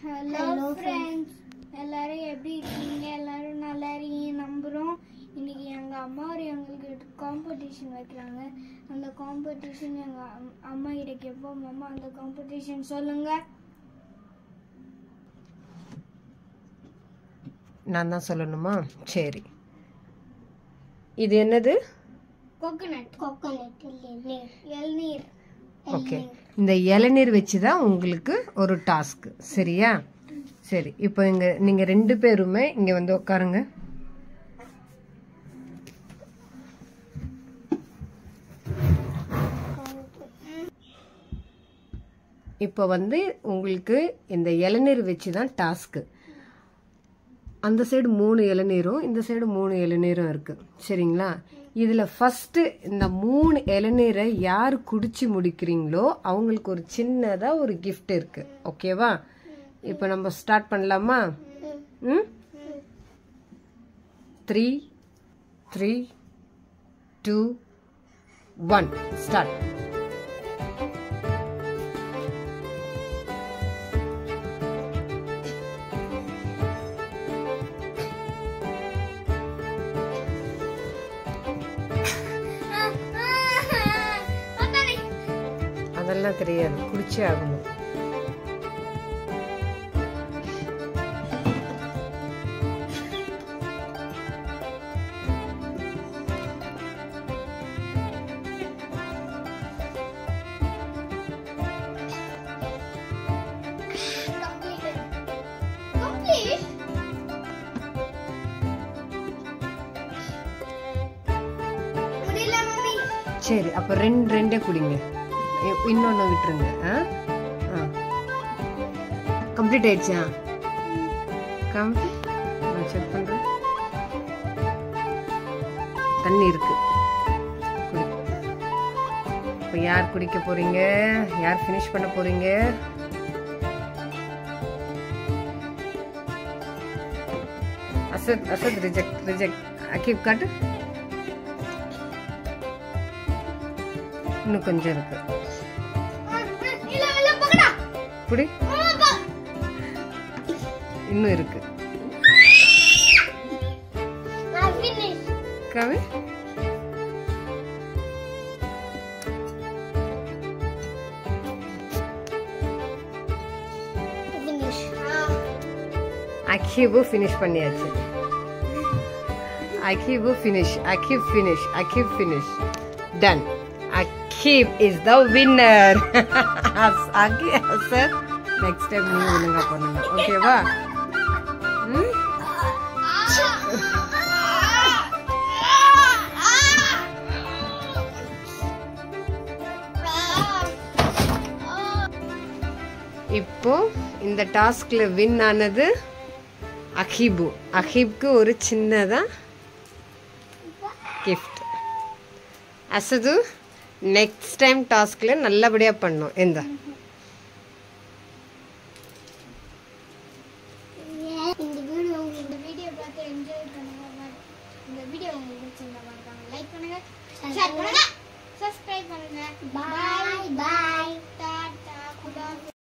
Hello friends, எல்லாரும் எப்படி இருக்கீங்க? எல்லாரும் நல்லா இருக்கீங்க நம்புகிறோம். இன்னைக்கு எங்கள் அம்மா எங்களுக்கு காம்படிஷன் வைக்கிறாங்க. அந்த காம்படிஷன் எங்கள் அம்மா கிட்ட கேட்போம். அம்மா, அந்த காம்படிஷன் சொல்லுங்க. நான் தான் சொல்லணுமா? சரி, இது என்னது? கோகோனட் இளநீர். ஓகே, இந்த இளநீர் வச்சு தான் உங்களுக்கு ஒரு டாஸ்க். சரியா? சரி, இப்போ நீங்க ரெண்டு பேருமே இங்க வந்து உட்காருங்க. இப்போ வந்து உங்களுக்கு இந்த இளநீர் வச்சு தான் டாஸ்க். அந்த சைடு 3 இளநீரும் இந்த சைடு 3 இளநீரும் இருக்கு. சரிங்களா? இதுல ஃபர்ஸ்ட் இந்த 3 இளநீரை யார் குடிச்சு முடிக்கிறீங்களோ அவங்களுக்கு ஒரு சின்னதா ஒரு கிஃப்ட் இருக்கு. ஓகேவா? இப்போ நம்ம ஸ்டார்ட் பண்ணலாமா? 3 3 2 1 ஸ்டார்ட். அதெல்லாம் தெரியாது, குடிச்சே ஆகணும். சரி, அப்ப ரெண்டே குடிங்க, இன்னொன்னு விட்டுருங்க. கம்ப்ளீட் ஆயிடுச்சா? நான் செக் பண்றேன். தண்ணி இருக்கு. இப்ப யார் குடிக்க போறீங்க? யார் ஃபினிஷ் பண்ண போறீங்க? அசத் ரிஜெக்ட். அகீப் காட்டு. இன்னும் கொஞ்சம் இருக்கு. புடி. இன்னும் இருக்கு. கவி அகீபு ஃபினிஷ் பண்ணியாச்சு. Akib finish. Akib finish. Done. Akib is the winner. Sir, next time நீ ஒழுங்கா பண்ணுங்க. ஓகேவா? இப்போ இந்த டாஸ்க்ல வின் ஆனது அகீபு. அகீப்க்கு ஒரு சின்னதா கிஃப்ட். அசது நெக்ஸ்ட் டைம் டாஸ்க்ல நல்லபடியா பண்ணும். இந்த